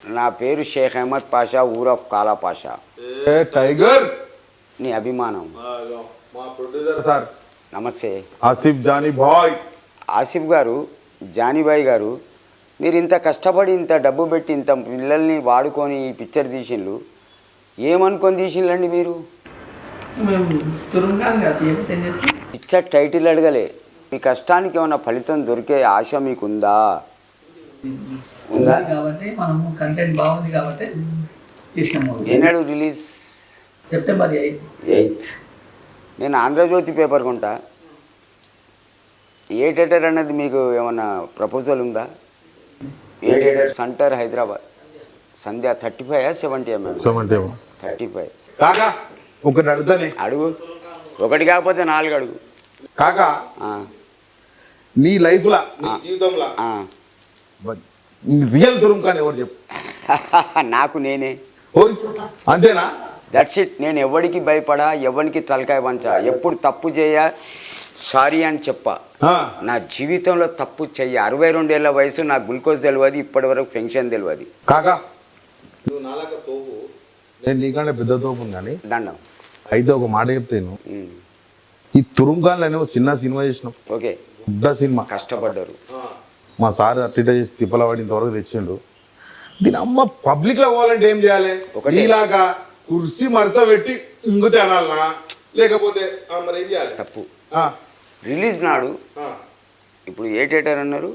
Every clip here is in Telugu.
నా పేరు షేక్ అహ్మద్ పాషా, ఊర్ ఆఫ్ కాలా పాషా. ఏ టైగర్ నీ అభిమానం. మా ప్రొడ్యూసర్ సార్ నమస్తే. Asif Johnny bye. ఆసిఫ్ గారు, జానీబాయ్ గారు, మీరు ఇంత కష్టపడి ఇంత డబ్బు పెట్టి ఇంత పిల్లల్ని వాడుకొని ఈ పిక్చర్ తీసిండ్రు, ఏమనుకొని తీసిండ్రండి మీరు? పిక్చర్ టైటిల్ అడగలే, మీ కష్టానికి ఏమైనా ఫలితం దొరికే ఆశ మీకుందా? ఉందా కాబట్టి మనము కంటెంట్ బాగుంది కాబట్టి ఎన్నడు రిలీజ్? September 8th. నేను ఆంధ్రజ్యోతి పేపర్ కొంటా. ఏ థియేటర్ అన్నది మీకు ఏమన్నా ప్రపోజల్ ఉందా? ఏ థియేటర్? సెంటర్ హైదరాబాద్. సంధ్య 35 70 mm? 35. కాకా ఒకటి అడుగుతానే. అడుగు. ఒకటి కాకపోతే 4 అడుగు. కాకా నీ లైఫ్లా, నీ జీవితంలో రియల్ తురుంకాని ఎవరు చెప్పు? నాకు నేనే. అంతేనా? That's it. నేను ఎవరికి భయపడా, ఎవరికి తలకాయ వంచా. ఎప్పుడు తప్పు చేయ సారీ అని చెప్పా. నా జీవితంలో తప్పు చెయ్యి. 62 ఏళ్ళ వయసు, నాకు గ్లూకోజ్ తెలియదు, ఇప్పటి వరకు పెన్షన్ తెలియదు. కాకా నువ్వు నాలాక తోపు, నేను నీకంటే పెద్ద తోపు కానీ దండం. అయితే ఒక మాట చెప్తాను, ఈ తురుంకాన్లు అనే ఒక చిన్న సినిమా చేసినాం. ఓకే, పెద్ద సినిమా. కష్టపడ్డారు. మా సార్ అట్టిట చేసి తిప్పలవాడి ఇంతవరకు తెచ్చిండు. దీని అమ్మ పబ్లిక్ లో పోవాలంటే ఏం చేయాలి? నీలాగా కుర్సీ మడత పెట్టి ఇంగుతే అనాలనా, లేకపోతే మరి ఏం చేయాలి? తప్పు. రిలీజ్ నాడు ఇప్పుడు ఏ థియేటర్ అన్నారు?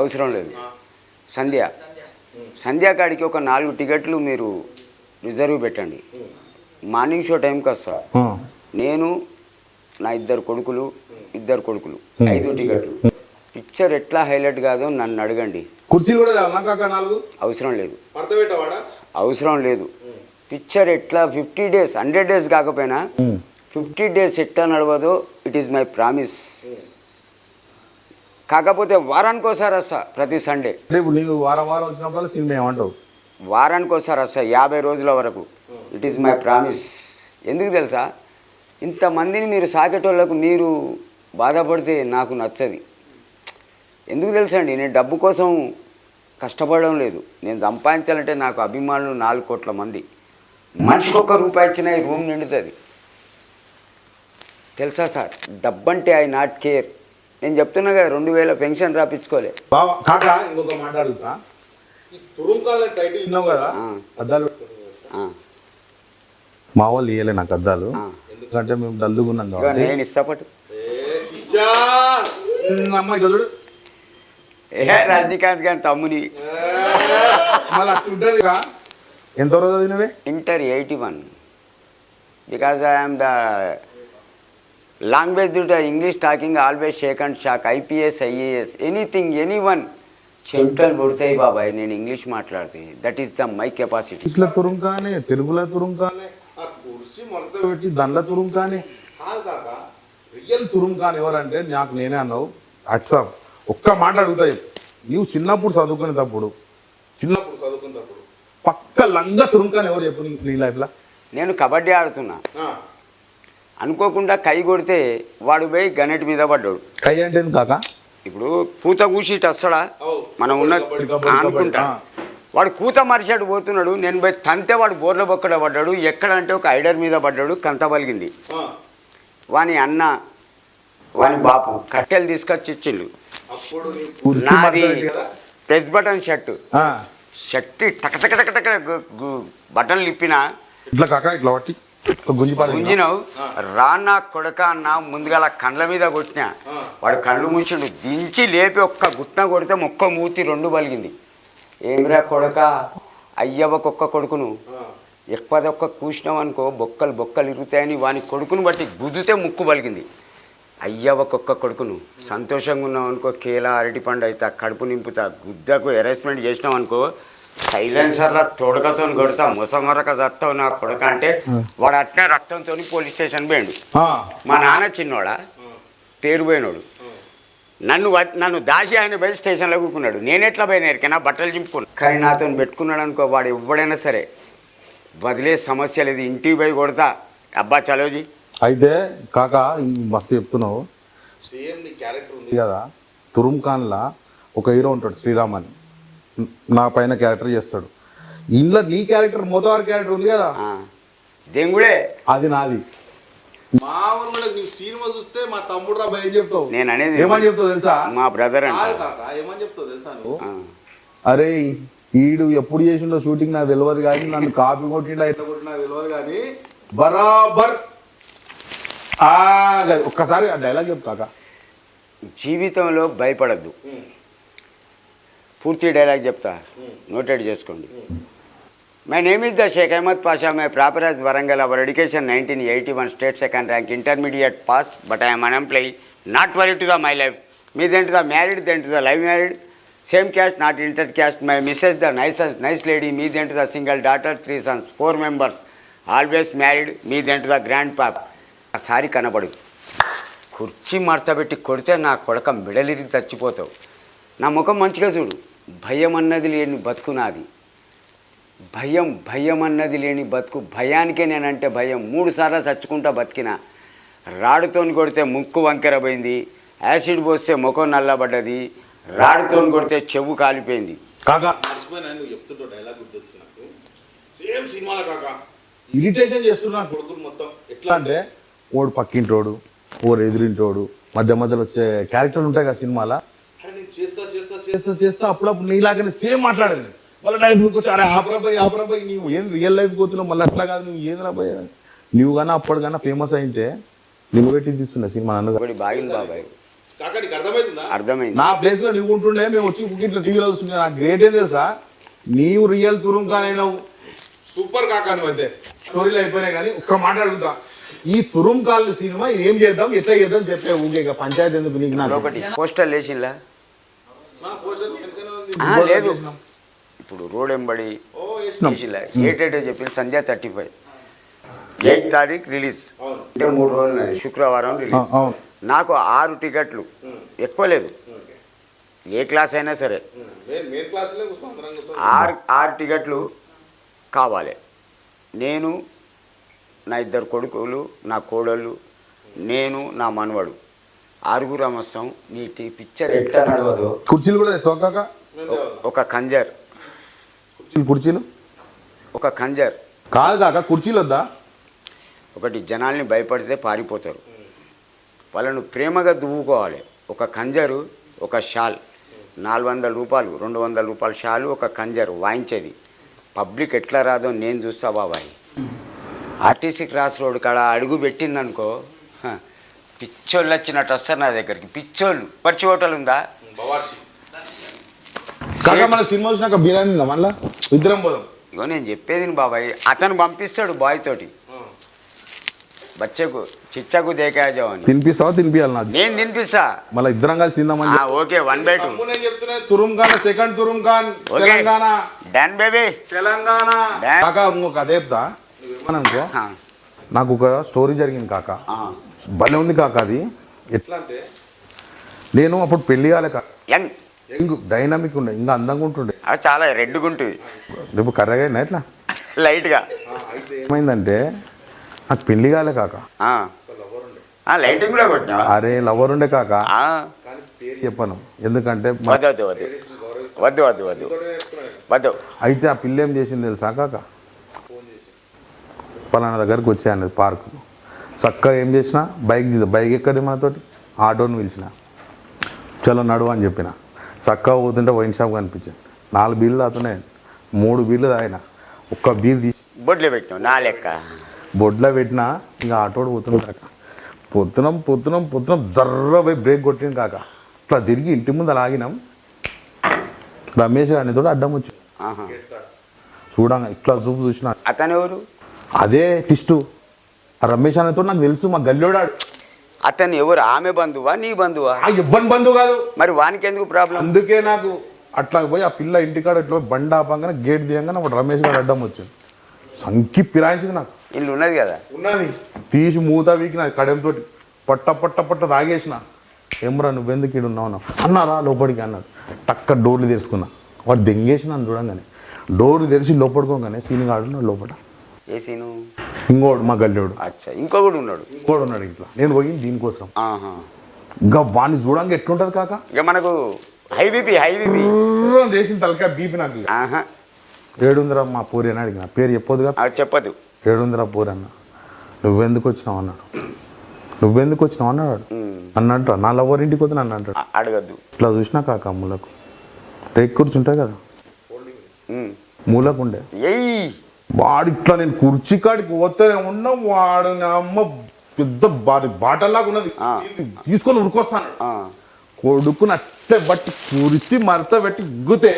అవసరం లేదు. సంధ్యా కాడికి ఒక 4 టికెట్లు మీరు రిజర్వ్ పెట్టండి. మార్నింగ్ షో టైంకి వస్తా. నేను, నా 2 కొడుకులు 5 టికెట్లు. పిక్చర్ ఎట్లా హైలైట్ కాదో నన్ను అడగండి. కుర్చీలు కూడా అవసరం లేదు. అవసరం లేదు. పిక్చర్ ఎట్లా 50 days 100 days కాకపోయినా 50 days ఎట్లా నడవదో ఇట్ ఈస్ మై ప్రామిస్. కాకపోతే వారానికి ఒకసారి వస్తా, ప్రతి సండే. నీవు వారం వచ్చినప్పుడు సినిమా ఏమంటావు? వారానికి ఒకసారి వస్తా, 50 రోజుల వరకు. It is my promise. ఎందుకు తెలుసా? ఇంతమందిని మీరు సాకేటోళ్ళకు మీరు బాధపడితే నాకు నచ్చది. ఎందుకు తెలుసా అండి? నేను డబ్బు కోసం కష్టపడడం లేదు. నేను సంపాదించాలంటే నాకు అభిమానులు 4 కోట్ల మంది. మనిషికి ₹1 ఇచ్చినా ఈ రూమ్ నిండుతుంది. తెలుసా సార్? డబ్బంటే ఐ నాట్ కేర్. నేను చెప్తున్నా కదా, 2000 పెన్షన్ రాపించుకోలే. ఇంకొక మాట అడుగుతా, అద్దాలు మా వాళ్ళు ఇయ్యలే నాకు అద్దాలు, ఎందుకంటే మేము డల్లుగున్నాం కాబట్టి. నేను ఇష్టపడు రజనీకాంత్ గారి తమ్ముని. ఎంత రోజు చదివినవే? Inter 81. Because I'm the language English talking always shake and shock. IPS IAS anything anyone చెమటలు పుడతాయి బాబాయ్ నేను ఇంగ్లీష్ మాట్లాడితే. That is the my capacity. ఇంగ్లీష్లో తురుంకానే, తెలుగులో తురుంకానే, కుర్సీ మొలత పెట్టి దండ తురుంకానే కాదు కాక. రియల్ తురుంకాన్ ఎవరంటే నాకు నేనే అన్నావు. అట్సాప్ ఒక్క మాట అడుగుతాయి, నీవు చిన్నప్పుడు చదువుకునేటప్పుడు పక్క లంగ తురుంకాని ఎవరు చెప్పు నీ లైఫ్లో? నేను కబడ్డీ ఆడుతున్నా, అనుకోకుండా కై కొడితే వాడు పోయి గణెట్ మీద పడ్డాడు. కై అంటే కాక ఇప్పుడు కూత కూసిటి వస్తాడా మనం ఉన్న అనుకుంటా. వాడు కూత మరిచాడు పోతున్నాడు, నేను పోయి తంతే వాడు బోర్ల బొక్కడ పడ్డాడు. ఎక్కడ అంటే ఒక ఐడర్ మీద పడ్డాడు, కంత పలిగింది. వాని అన్న వాని బాపు కట్టెలు తీసుకొచ్చి ఇచ్చిండు. నాది ప్రెస్ బటన్ షర్టు టక బటన్లు ఇప్పిన గుంజినావు రానా కొడక అన్న. ముందుగా కండ్ల మీద కొట్టినా, వాడు కళ్ళు మూసిండు. దించి లేపి ఒక్క గుట్న కొడితే మొక్క మూతి 2 పలిగింది. ఏమిరా కొడక, అయ్యవ్వకొక్క కొడుకును ఎక్కువ కూసినావు అనుకో బొక్కలు ఇరుగుతాయని వాని కొడుకును బట్టి గుద్దితే ముక్కు పలిగింది. అయ్యవ్వకొక్క కొడుకును సంతోషంగా ఉన్నావు అనుకో, కేలా అరటిపండు అవుతా, కడుపు నింపుతా. గుద్దకు హెరాస్మెంట్ చేసినావు అనుకో, సైలెన్సర్లా తోడకతో కొడతా, ముసమరక చస్తావు నా కొడక అంటే వాడు అట్నే రక్తంతో పోలీస్ స్టేషన్ పోయిండు. మా నాన్న చిన్నోడా పేరు పోయినోడు. నన్ను దాచి ఆయన పోయి స్టేషన్లో కూకున్నాడు. నేనెట్లా పోయినా ఎరికైనా బట్టలు చింపుకున్నాను. కానీ నాతో పెట్టుకున్నాడు అనుకో, వాడు ఎవడైనా సరే వదిలే సమస్య లేదు. ఇంటికి పోయి కొడతా, అబ్బా చలోజీ. అయితే కాక మస్తు చెప్తున్నావు. సేమ్ నీ క్యారెక్టర్ ఉంది కదా తురుంకాన్లా, ఒక హీరో ఉంటాడు శ్రీరామ్ అని. నా పైన క్యారెక్టర్ చేస్తాడు. ఇంట్లో నీ క్యారెక్టర్ మోతవారి క్యారెక్టర్ ఉంది కదా, దెంగుడే అది నాది. మా ఊళ్ళో నీవు సినిమా చూస్తే మా తమ్ముడు రా ఏం చెప్తావు, నేను అనేది ఏమని చెప్తావు తెలుసా? మా బ్రదర్ కాదు అంటే కాక ఏమని చెప్తావు తెలుసా నువ్వు? అరే ఈడు ఎప్పుడు చేసిండో షూటింగ్ నాకు తెలియదు కానీ, నన్ను కాపీ కొట్టిండా ఎట్లా కొట్టినా నాకు తెలియదు కానీ బరాబర్ ఒక్కసారి ఆ డైలాగ్ చెప్పు కాక. జీవితంలో భయపడద్దు. పూర్తి డైలాగ్ చెప్తా, నోటెడ్ చేసుకోండి. My name is the Sheikh Ahmed Pasha. My proper as Warangal. Our education 1981 state second rank, intermediate pass, but I'm unemploy. Not worry to the my life. Me then to the married, then to the live married. Same caste, not inter caste. My missus the nice lady. Me then to the single daughter, 3 sons, 4 members. Always married. Me then to the grand pop. సారి కనబడు. కుర్చీ మడతబెట్టి కొడితే నా కొడక మిడలిరికి చచ్చిపోతావు. నా ముఖం మంచిగా చూడు. భయం అన్నది లేని బతుకు నాది. భయం అన్నది లేని బతుకు. భయానికే నేనంటే భయం. 3 సార్లు చచ్చుకుంటా బతికిన. రాడుతోని కొడితే ముక్కు వంకెర పోయింది, యాసిడ్ పోస్తే ముఖం నల్లబడ్డది, రాడుతోని కొడితే చెవు కాలిపోయింది. కాకా నువ్వు చెప్తుంటో డైలాగ్ గుర్తొచ్చింది నాకు. సేమ్ సినిమాలో కాక ఇరిటేషన్ చేస్తున్నాను కొడుకులు మొత్తం. ఎట్లా అంటే ఓడు పక్కింటోడు, ఓడు ఎదురింటోడు, మధ్యలో వచ్చే క్యారెక్టర్లు ఉంటాయి కదా సినిమాలో. అరే నేను చేస్తా అప్పుడప్పుడు నీలాగానే సేమ్ మాట్లాడేది. మళ్ళీ నైట్ వచ్చి అరే ఆపరాబాయ్ నువ్వు ఏం రియల్ లైఫ్ పోతున్నావు, మళ్ళీ అట్లా కాదు నువ్వు ఏం రాబాయ్, నువ్వు కానీ అప్పటికన్నా ఫేమస్ అయింటే నువ్వు పెట్టి తీస్తున్నా సినిమా. నన్ను బాగింది బాబాయ్, అర్థమైంది. నా ప్లేస్ లో నువ్వు ఉంటుండే, మేము వచ్చి ఇట్లా టీవీలో చూస్తుండే. నాకు గ్రేట్ ఏం తెలుసా, నీవు రియల్ తురుంకానైనావు. సూపర్ కాకా నువ్వు అయితే. స్టోరీలు అయిపోయినాయి కానీ ఒక్క మాట అడుగుతా, ఈ తురుంకాల సినిమా ఏం చేద్దాం ఎట్లా చేద్దాం చెప్పే ఊకే పంచాయతీ ఎందుకు నీకు? నాకు ఒకటి పోస్టర్ లేచిందా? లేదు, ఇప్పుడు రోడ్ ఎంబడి ఏటేటో చెప్పి సంధ్య 35 8 తారీఖు రిలీజ్ అంటే 3 రోజులు, శుక్రవారం రిలీజ్. నాకు 6 టికెట్లు, ఎక్కువ లేదు, ఏ క్లాస్ అయినా సరే 6 టికెట్లు కావాలి. నేను, నా 2 కొడుకులు, నా కోడళ్ళు, నేను, నా మనవడు, 6 వస్తాం. నీ పిక్చర్ ఎట్లా నడవదు. కుర్చీలు కూడా సోకాక ఒక కంజర్, కుర్చీలు ఒక కంజర్ కాదు కాక కుర్చీలు వద్దా? ఒకటి జనాల్ని భయపడితే పారిపోతారు, వాళ్ళను ప్రేమగా దువ్వుకోవాలి. ఒక కంజరు, ఒక షాల్, 400 రూపాయలు, 200 రూపాయల షాలు, ఒక కంజరు వాయించేది. పబ్లిక్ ఎట్లా రాదో నేను చూస్తా బాబాయ్. ఆర్టీసీ క్రాస్ రోడ్ కాడ అడుగు పెట్టిందనుకో, పిచ్చోళ్ళు వచ్చినట్టు వస్తారు నా దగ్గరికి. పిచ్చోళ్ళు. పచ్చి హోటల్ ఉందా? మన సినిమా వచ్చినాక బిర్యానీ ఉందా? మళ్ళీ ఇద్దరం పోదాం. ఇగో నేను చెప్పేది బాబాయ్, అతను పంపిస్తాడు బాయ్ తోటి, బచ్చకు చిచ్చకు దేకాజో అని. తినిపిస్తావా? తినిపియాలి నాకు, నేను తినిపిస్తా. మళ్ళీ ఇద్దరం కలిసి తిందామని. Okay, 1/2. Turumkhan, second Turumkhan, Telangana. Done baby, Telangana. కాక ఇంకొక కథ చెప్తా అనుకో. నాకు ఒక స్టోరీ జరిగింది కాక, భలే ఉంది కాక. అది ఎట్లా అంటే, నేను అప్పుడు పెళ్లి కాలే కాక, యంగ్ డైనామిక్ ఉండే, ఇంకా అందంగా ఉంటుండే. చాలా రెడ్గా ఉంటుంది. రేపు కర్రగా అయినా ఎట్లా లైట్గా. ఏమైందంటే నాకు పెళ్లి కాలే కాక, లైట్ కూడా కొట్టినా. అరే లవర్ ఉండే కాక, పేరు చెప్పను ఎందుకంటే వద్దు వద్దు వద్దు వద్దు వద్దు వద్దు. అయితే ఆ పిల్ల ఏం చేసింది తెలుసా కాక, పలానా దగ్గరకు వచ్చాయన్నది పార్కు. చక్కగా ఏం చేసిన, బైక్ ఎక్కడి మనతోటి ఆటోని పిలిచిన, చలో నడువు అని చెప్పిన. చక్కగా పోతుంటే వైన్ షాప్ కనిపించింది. 4 బీర్లు తాగుతున్నాయి, 3 బీర్లు తాగిన, ఒక్క బీర్ తీసి బొడ్లో పెట్టినావు. నా లెక్క బొడ్లో పెట్టినా, ఇంకా ఆటోడు పోతున్నాం కాక. పొద్దునం జర్ర పోయి బ్రేక్ కొట్టింది కాక. ఇట్లా తిరిగి ఇంటి ముందు అలాగినాం. రమేష్ గారిని తోడు అడ్డం వచ్చి చూడంగా ఇట్లా చూపు చూసిన. అతను ఎవరు? అదే టిస్టు. ఆ రమేష్ అనేతో నాకు తెలుసు, మా గల్లోడాడు. అతను ఎవరు? ఆమె బంధువా, నీ బంధువా? ఇవ్వని బంధువు కాదు. మరి వానికి ఎందుకు ప్రాబ్లం? అందుకే నాకు అట్లా పోయి ఆ పిల్ల ఇంటికాడ ఇట్లా బండి ఆపంగానే గేట్ తీయంగానే అప్పుడు రమేష్ గారు అడ్డం వచ్చింది. సంకి పిరాయించింది నాకు. ఇల్లు ఉన్నది కదా, ఉన్నది. తీసి మూత వీకి నా కడెంతో పట్ట తాగేసిన. ఏమరా నువ్వెందుకు ఈడు ఉన్నావు అన్నారా లోపలికి అన్నాడు. టక్క డోర్లు తెరుచుకున్నా. వాడు దెంగేసినాను చూడంగానే. డోర్లు తెరిచి లోపడుకోగానే సీనిగాడు ఉన్నాడు లోపల. ఏ సీను? ఇంకోడు మా గల్లోడు. అచ్చా, ఇంకొకడు ఉన్నాడు. ఇంకోడు ఉన్నాడు ఇంట్లో. నేను పోయింది దీనికోసం. ఇంకా వాడిని చూడంగా ఎట్లుంటది కాక. ఇక మనకు హై బీపీ చేసిన తలకాయ బీపీ నాకు ఇక. ఆహా ఏడుందిరా మా పూరి అని అడిగిన పేరు చెప్పొద్దుగా. అది చెప్పదు. ఏడుందిరా పూరి అన్న. నువ్వెందుకు వచ్చినావు అన్నాడు. నువ్వెందుకు వచ్చినావు అన్నాడు వాడు. నన్ను అంటాడు నా లవ్వర్ ఇంటికి వద్దు నన్ను అంటాడు. అడగద్దు. ఇట్లా చూసినా కాక మూలకు రేక్ కూర్చుంటాయి కదా మూలకు ఉండే ఎయ్ వాడు ఇట్లా నేను కుర్చీ కాడికి పోతేనే ఉన్నా వాడు నా అమ్మ పెద్ద బాటల్లాగా ఉన్నది తీసుకొని ఉరికొస్తాను. కొడుకుని అట్టే బట్టి కురిసి మరత పెట్టి గుతే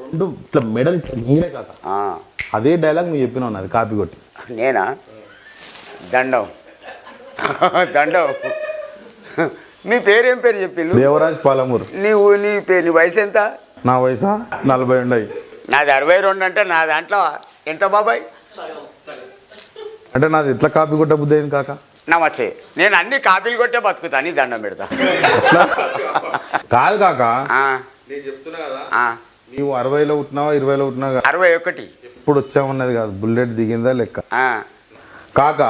రెండు ఇట్లా మెడల్ ఇట్లా నేనే కాక. అదే డైలాగ్ నువ్వు చెప్పినావు నాది కాపీ కొట్టి. నేనా? దండం దండం. మీ పేరేం పేరు చెప్పిండు? దేవరాజ్ పాలమూరు. నీ వయసు ఎంత? నా వయసా 40 ఉన్నాయి. నాది 62 అంటే నా దాంట్లో ఎంత బాబాయ్? అంటే నాది ఎట్లా కాపీ కొట్ట బుద్ధి అయింది కాక. నమస్తే. నేను అన్ని కాపీలు కొట్టే బతుకుతా నీ దండం పెడతా. కాదు కాక ఆ, నేను చెప్తున్నా కదా ఆ, నీవు 60లో పుట్టినావా 20లో పుట్టినావా 61. ఎప్పుడు వచ్చామన్నది కాదు బుల్లెట్ దిగిందా లెక్క. ఆ, కాక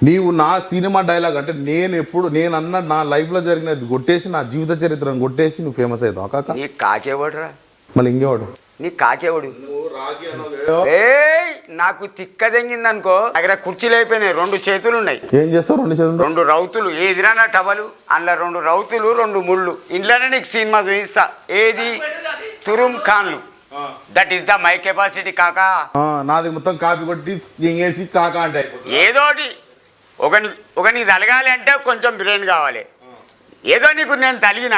నీవు నా సినిమా డైలాగ్ అంటే నేను అన్న నా లైఫ్లో జరిగినది కొట్టేసి నా జీవిత చరిత్రను కొట్టేసి నువ్వు ఫేమస్ అవుతావు కాక. నీ కాకేవాడురా? మళ్ళీ ఇంకేవాడు నీ కాకేవాడు? ఏయ్ నాకు తిక్క తెంగింది అనుకో. దగ్గర కుర్చీలు అయిపోయినాయి, 2 చేతులు ఉన్నాయి. ఏం చేస్తావు 2 చేతులు? 2 రౌతులు. ఏదిరా నా టవలు? అందులో 2 రౌతులు 2 ముళ్ళు. ఇంట్లోనే నీకు సినిమా చూపిస్తా. ఏది? తురుం ఖాన్లు. That is the my capacity కాకా. నాది మొత్తం కాపీ కొట్టి ఇంగేసి కాక అంటే ఏదోటి ఒకనికి తలగాలి అంటే కొంచెం బ్రెయిన్ కావాలి. ఏదో నీకు నేను తలిగిన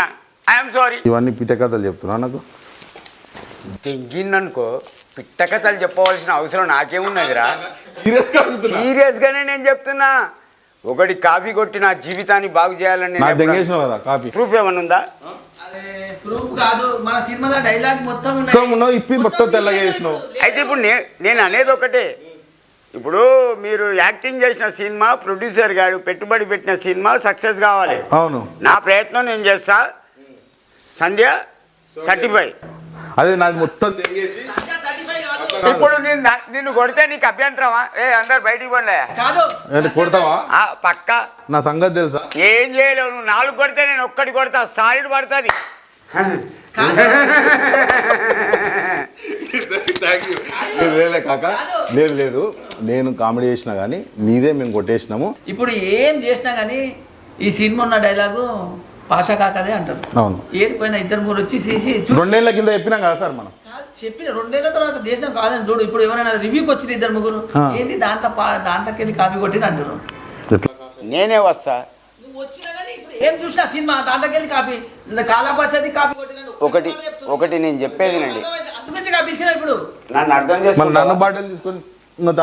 ఐఎమ్ సారీ. ఇవన్నీ పిట్ట కథలు చెప్తున్నా నాకు. తెంగిందనుకో పిట్ట కథలు చెప్పవలసిన అవసరం నాకేమున్నదిరా? సీరియస్గానే నేను చెప్తున్నా. ఒకటి కాపీ కొట్టి నా జీవితాన్ని బాగు చేయాలని ప్రూఫ్ ఏమన్నా ఉందా? ప్రూఫ్ కాదు, మన సినిమాలో డైలాగ్ మొత్తం ఇప్పి మొత్తం తెల్లగా చేసినావు. అయితే ఇప్పుడు నేను అనేది ఒకటే. ఇప్పుడు మీరు యాక్టింగ్ చేసిన సినిమా, ప్రొడ్యూసర్ గారు పెట్టుబడి పెట్టిన సినిమా సక్సెస్ కావాలి. అవును, నా ప్రయత్నం నేను చేస్తా. సంధ్య 35. అదే నాది మొత్తం. ఇప్పుడు నిన్ను కొడితే నీకు అభ్యంతరమా? అందరు బయటికి పడలే కొడతావా? పక్క నా సంగతి తెలుసా? ఏం చేయలేవు. నువ్వు 4 కొడితే నేను 1 కొడతా. సాలిడ్ పడుతుంది. కాక లేదు నేను కామెడీ చేసినా కానీ నీదే మేము కొట్టేసినాము. ఇప్పుడు ఏం చేసినా కానీ ఈ సినిమా ఉన్న డైలాగు పాషా కాకదే అంటారు. అవును, ఏది పోయినా 2-3 వచ్చి 2 ఏళ్ల కింద చెప్పినాం కదా సార్ మనం. చెప్పిన 2 ఏళ్ల తర్వాత చేసినా కాదని చూడు. ఇప్పుడు ఎవరైనా రివ్యూకి వచ్చింది 2-3 ఏంది దాంట్లోకి వెళ్ళి కాపీ కొట్టిన అంటారు. నేనే వస్తా. నువ్వు వచ్చినా కానీ ఇప్పుడు ఏం చూసినా సినిమా దాంట్లోకి వెళ్ళి కాపీ కాలాపాషది కాపీ కొట్టిన ఒకటి నేను చెప్పేది నండి. అందుకే కాపీ ఇచ్చిన. ఇప్పుడు నన్ను అర్థం చేసుకుని నన్ను బాటలు తీసుకొని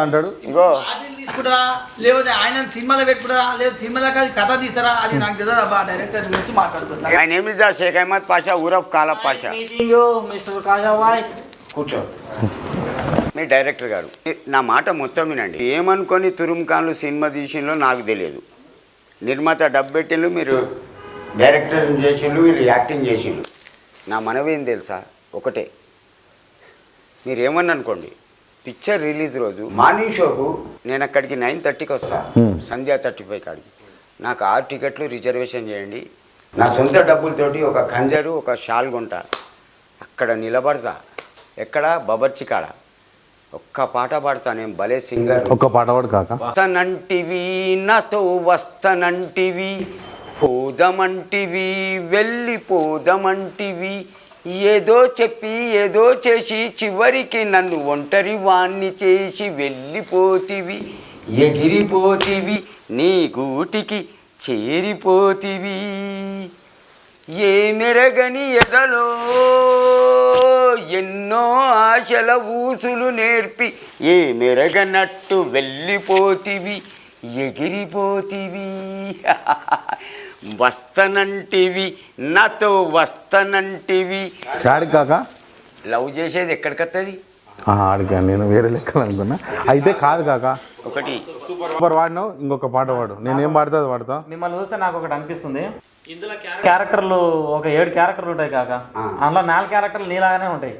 అంటాడు. ఇగో తీసుకుంటారా లేకపోతే ఆయన సినిమాలో పెట్టుకుంటారా లేదా సినిమాలో కథ తీస్తారా అది నాకు తెలియదు. అబ్బా డైరెక్టర్ గురించి మాట్లాడుతున్నా. My name is Sheikh Ahmed Pasha ఊరఫ్ కాలా పాషా. కూర్చో. మీ డైరెక్టర్ గారు నా మాట మొత్తం వినండి. ఏమనుకొని తురుం ఖాన్లు సినిమా తీసిండ్రో నాకు తెలియదు. నిర్మాత డబ్బు పెట్టిండ్రు, మీరు డైరెక్టర్ చేసిండ్రు, వీళ్ళు యాక్టింగ్ చేసిండ్రు. నా మనవి ఏం తెలుసా? ఒకటే. మీరు ఏమని అనుకోండి, పిక్చర్ రిలీజ్ రోజు మార్నింగ్ షోకు నేను అక్కడికి 9:30కి వస్తాను. సంధ్యా 35 కాడికి నాకు 6 టికెట్లు రిజర్వేషన్ చేయండి. నా సొంత డబ్బులతోటి ఒక ఖంజరు, ఒక షాల్ కొంటా. అక్కడ నిలబడతా. ఎక్కడ? బబర్చి కాడ. ఒక్క పాట పాడతా. నేను భలే సింగర్. ఒక్క పాట పాడు కాక. వస్తనంటివి నాతో వస్తనంటివి, పోదమంటివి వెళ్ళిపోదమంటివి, ఏదో చెప్పి ఏదో చేసి చివరికి నన్ను ఒంటరి వాణ్ణి చేసి వెళ్ళిపోతివి, ఎగిరిపోతివి, నీ గూటికి చేరిపోతివి, ఏ మెరగని ఎదలో ఎన్నో ఆశల ఊసులు నేర్పి ఏ మెరగనట్టు వెళ్ళిపోతివి, ఎగిరిపోతివి, వస్తనంటివి నాతో వస్తనంటివి. గాడికి కాక లవ్ చేసేది ఎక్కడికత్తది? ఆడికా నేను వేరే లెక్కలు అనుకున్నా. అయితే కాదు కాక, ఒకటి సూపర్ వాడినావు, ఇంకొక పాట పాడు. నేనేం పాడుతా పాడతా. మిమ్మల్ని చూస్తే నాకు ఒకటి అనిపిస్తుంది. ఇందులో క్యారెక్టర్లు ఒక 7 క్యారెక్టర్లు ఉంటాయి కాక. అందులో 4 క్యారెక్టర్లు నీలాగానే ఉంటాయి.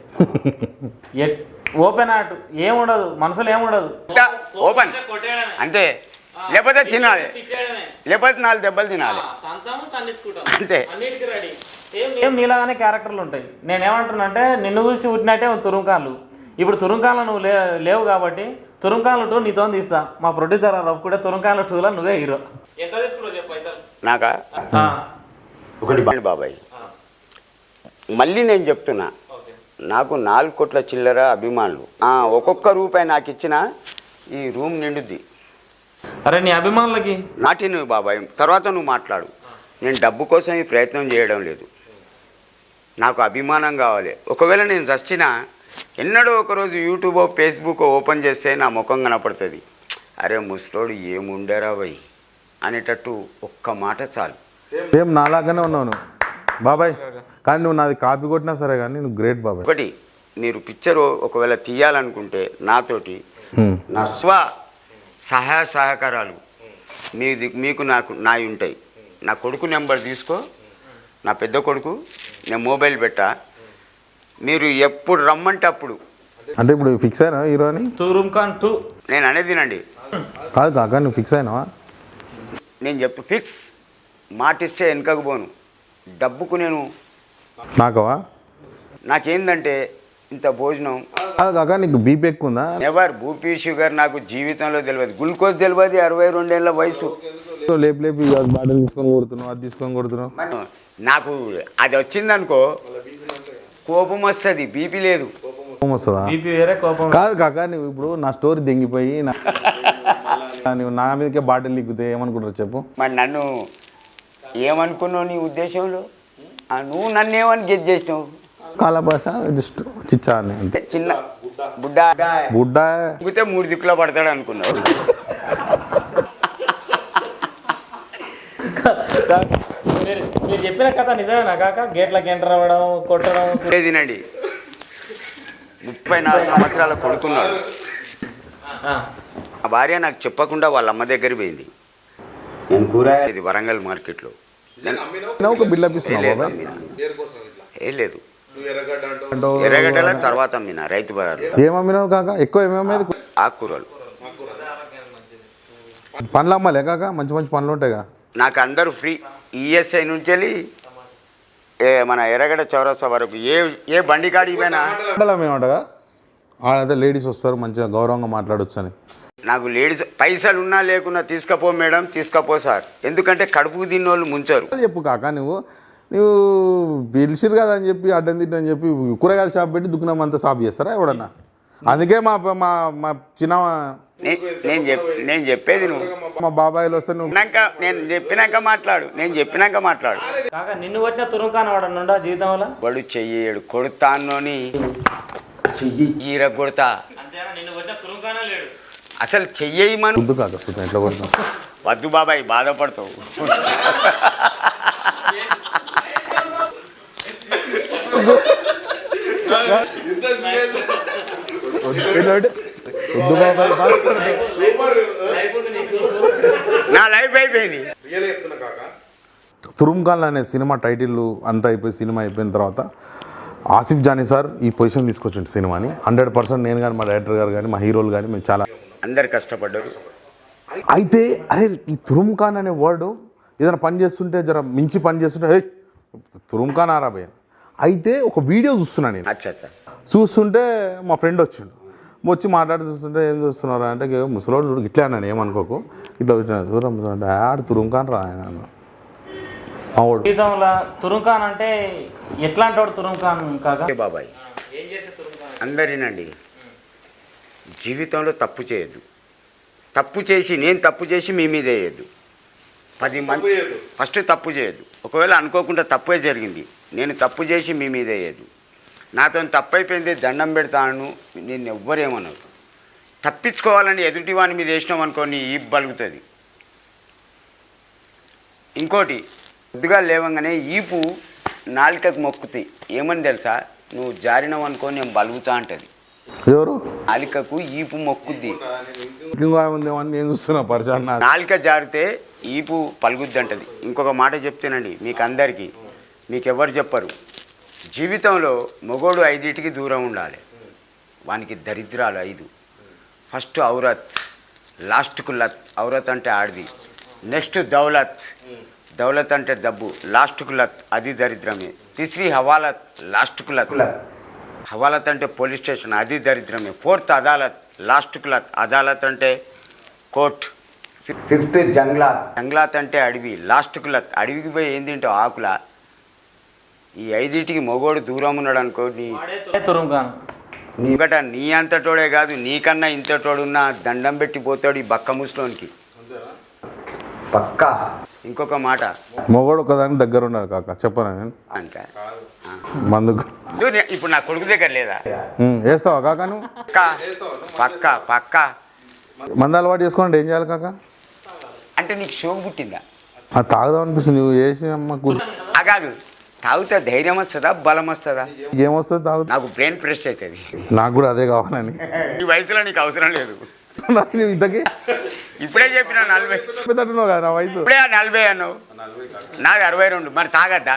ఓపెన్ ఆర్ట్ ఏముండదు, మనసులో ఏముండదు, ఓపెన్ అంతే. లేకపోతే తినాలి, లేకపోతే 4 దెబ్బలు తినాలి అంతే. ఏం నీలాగానే క్యారెక్టర్లు ఉంటాయి. నేనేమంటున్నా అంటే నిన్ను చూసి పుట్టినట్టే తురుంకాన్లు. ఇప్పుడు తురుంకాన్లు నువ్వు లేవు కాబట్టి తురుంకాన్లు 2 నీతో తీస్తా. మా ప్రొడ్యూసర్ కూడా తురుంకాన్లు 2లో నువ్వే హీరో. ఎంత తీసుకున్నావు చెప్పు పైసలు? నాకా ఒకటి బాబాయ్, మళ్ళీ నేను చెప్తున్నా, నాకు 4 కోట్ల చిల్లర అభిమానులు. ఒక్కొక్క రూపాయి నాకు ఇచ్చిన ఈ రూమ్ నిండుద్ది. అరే నీ అభిమానులకి నాటిను బాబాయ్, తర్వాత నువ్వు మాట్లాడు. నేను డబ్బు కోసం ఈ ప్రయత్నం చేయడం లేదు, నాకు అభిమానం కావాలి. ఒకవేళ నేను చచ్చినా ఎన్నడో ఒకరోజు యూట్యూబ్ ఫేస్బుక్ ఓపెన్ చేస్తే నా ముఖం కనపడుతుంది. అరే ముసలోడు ఏముండరా భయ్ అనేటట్టు ఒక్క మాట చాలు. సేమ్ నాలాగానే ఉన్నావు నువ్వు బాబాయ్, కానీ నువ్వు నాది కాపీ కొట్టినా సరే కానీ నువ్వు గ్రేట్ బాబాయ్. ఒకటి, మీరు పిక్చర్ ఒకవేళ తీయాలనుకుంటే నాతోటి నా సహాయ సహకారాలు మీకు నాకు నాయి ఉంటాయి. నా కొడుకు నెంబర్ తీసుకో, నా పెద్ద కొడుకు, నేను మొబైల్ పెట్టా, మీరు ఎప్పుడు రమ్మంటే అప్పుడు. అంటే ఇప్పుడు ఫిక్స్ అయినా హీరో అని? తురుంకాన్ 2 నేను అనేది తినండి. కాదు కాక నువ్వు ఫిక్స్ అయినావా? నేను చెప్పు ఫిక్స్, మాటిస్తే వెనకకు పోను. డబ్బుకు నేను నాకవా? నాకేందంటే ఇంత భోజనం కాదు కాక నీకు బీపీ ఎక్కువ ఉందా? ఎవరు బీపీ షుగర్ నాకు జీవితంలో తెలియదు, గ్లూకోజ్ తెలియదు. 62 ఏళ్ళ వయసు. లేపి లేపి బాటిల్ తీసుకొని కొడుతున్నావు, అది తీసుకొని కొడుతున్నావు. నాకు అది వచ్చిందనుకో కోపం వస్తుంది, బీపీ లేదు. కోపం వస్తుందా? బీపీ వేరే కోపం. కాదు కాక నువ్వు ఇప్పుడు నా స్టోరీ దెంగిపోయి నువ్వు నా మీదకే బాటిల్ లిక్కుతే ఏమనుకుంటారు చెప్పు? మరి నన్ను ఏమనుకున్నావు నీ ఉద్దేశంలో? నువ్వు నన్ను ఏమని గెట్ చేసినావు? కాల భాష జస్ట్ చిచ్చా అని అంతే. చిన్న బుడ్డ బుడ్డ దిక్కుతే 3 దిక్కులో పడతాడు అనుకున్నావు. మీరు చెప్పిన కథ నిజమేనా కాక? గేట్లకి ఎంటర్ అవ్వడం, కొట్టడం తినండి. 34 సంవత్సరాల కొడుకున్నాడు. ఆ భార్య నాకు చెప్పకుండా వాళ్ళ అమ్మ దగ్గర పోయింది. నేను కూరగాయలు ఇది వరంగల్ మార్కెట్లో ఒక బిల్డప్ ఇస్తున్నావు. ఏం లేదు, ఎర్రగడ్డల తర్వాత అమ్మిన రైతు బజార్. ఏమమ్మినావు కాక? ఎక్కువ ఏమేమేది? ఆకుకూరలు. పండ్లు అమ్మాలే కాక? మంచి మంచి పండ్లు ఉంటాయిగా. నాకు అందరూ ఫ్రీ. ఈఎస్ఐ నుంచి వెళ్ళి మన ఎర్రగడ్డ చౌరస్తా వరకు ఏ బండి కాడికి పోయినా పండ్లు అమ్మినట్టుగా. ఆడైతే లేడీస్ వస్తారు, మంచిగా గౌరవంగా మాట్లాడొచ్చు అని. నాకు లేడీస్ పైసలు ఉన్నా లేకున్నా తీసుకపో మేడం, తీసుకపో సార్. ఎందుకంటే కడుపుకు తిన్నోళ్ళు ముంచారు. చెప్పు కాక, నువ్వు పిలిచిరు కదా అని చెప్పి అడ్డం తిట్టని చెప్పి కూరగాయల షాప్ పెట్టి దుకాణం అంతా షాప్ చేస్తారా ఎవడన్నా? అందుకే మా మా మా చిన్న నేను చెప్పేది నువ్వు మా బాబాయిలు వస్తే నువ్వు నేను చెప్పినాక మాట్లాడు. కాక నిన్ను కొట్టిన తురుంకాన్ వాడనుండా జీవితంలో? వాడు చెయ్యడు కొడతానోని చెయ్యి గీర కొడతా. నిన్ను కొట్టిన తురుంకానే లేడు అసలు చెయ్యమను. వద్దు కాక సుతం ఎట్లా కొడతావు? వద్దు బాబాయ్, బాధపడతావు. వద్దు బాబాయ్, నా లైఫ్ అయిపోయింది. తురుంకాన్ అనే సినిమా టైటిల్ అంతా అయిపోయి సినిమా అయిపోయిన తర్వాత ఆసిఫ్ జానీ సార్ ఈ పొజిషన్ తీసుకొచ్చిండు సినిమాని. 100% నేను కానీ, మా డైరెక్టర్ గారు కానీ, మా హీరోలు కానీ మేము చాలా అందరు కష్టపడ్డారు. అయితే అరే ఈ తురుంకాన్ అనే వర్డ్ ఏదైనా పని చేస్తుంటే జర మించి పని చేస్తుంటే హే తురుంకాన్ ఆరాబోయ్. అయితే ఒక వీడియో చూస్తున్నాను నేను. అచ్చా చూస్తుంటే మా ఫ్రెండ్ వచ్చిండు, వచ్చి మాట్లాడి చూస్తుంటే ఏం చూస్తున్నారు అంటే ముసలోడు చూడు ఇట్లా అన్నాను, ఏమనుకోకు ఇట్లా వచ్చిన దూరం ఆడు తురుంకాన్ రా ఆయన. మా వాడు జీవితంలో తురుంకాన్ అంటే ఎట్లాంటి వాడు తురుంకాన్ కాక? బాబాయ్ అందరినండి, జీవితంలో తప్పు చేయొద్దు. నేను తప్పు చేసి మీ మీద వేయద్దు. 10 మంది ఫస్ట్ తప్పు చేయొద్దు. ఒకవేళ అనుకోకుండా తప్పే జరిగింది, నేను తప్పు చేసి మీ మీద వేయద్దు. నాతో తప్పు అయిపోయింది, దండం పెడతాను, నేను ఎవ్వరేమన్నారు. తప్పించుకోవాలని ఎదుటివాని మీద వేసినాం అనుకోని ఈ బలుగుతుంది. ఇంకోటి, పొద్దుగా లేవంగానే ఈపు నాలుకకు మొక్కుతాయి. ఏమని తెలుసా? నువ్వు జారినావు అనుకో నేను బలుగుతా అంటది. ఎవరు? నాలికకు ఈపు మొక్కుద్ది. నేను చూస్తున్నా పరిచయం. నాలిక జారితే ఈపు పలుగుద్ది అంటది. ఇంకొక మాట చెప్తేనండి మీకు అందరికీ, మీకు ఎవరు చెప్పరు. జీవితంలో మగోడు 5 దూరం ఉండాలి. వానికి దరిద్రాలు 5. ఫస్ట్ ఔరత్, లాస్ట్కు లత్. ఔరత్ అంటే ఆడిది. నెక్స్ట్ దౌలత్, దౌలత్ అంటే డబ్బు, లాస్ట్కు లత్ అది దరిద్రమే. తీసరి హవాలత్, లాస్ట్కు లత్. హవాలత్ అంటే పోలీస్ స్టేషన్, అది దరిద్రమే. ఫోర్త్ అదాలత్, లాస్ట్కు లత్. అదాలత్ అంటే కోర్ట్. ఫిఫ్త్ జంగ్లాత్, జంగ్లాత్ అంటే అడవి, లాస్ట్కు లత్. అడవికి పోయి ఏం తింటావు? ఆకుల. ఈ ఐదింటికి మొగోడు దూరం ఉన్నాడు అనుకో, తురుంకాను. నీకట నీ అంతటోడే కాదు, నీకన్నా ఇంతటోడున్నా దండం పెట్టి పోతాడు ఈ బక్క ముసలోనికి. పక్కా. ఇంకొక మాట మొగోడు ఒకదానికి దగ్గర ఉండాలి కాక, చెప్పనా నేను అంట మందుకు. ఇప్పుడు నా కొడుకు దగ్గర లేదా? వేస్తావా కాక నువ్వు? పక్కా పక్కా పక్కా. మందు అలవాటు చేసుకోండి ఏం చేయాలి కాక? అంటే నీకు షోకు పుట్టిందా? అది తాగుదాం అనిపిస్తుంది, నువ్వు వేసి అమ్మ కూర్చో. అగాదు, తాగుతా ధైర్యం వస్తుందా, బలం వస్తుందా? ఏమొస్తుంది తాగు? నాకు బ్రెయిన్ ఫ్రెష్ అవుతుంది. నాకు కూడా అదే కావాలని. ఈ వయసులో నీకు అవసరం లేదు. నువ్వు ఇంతకీ ఇప్పుడే చెప్పిన 40. పెద్దట్టున్నావు కదా నా వయసు. ఇప్పుడే 40 అన్నావు, నాకు 62. మరి తాగద్దా?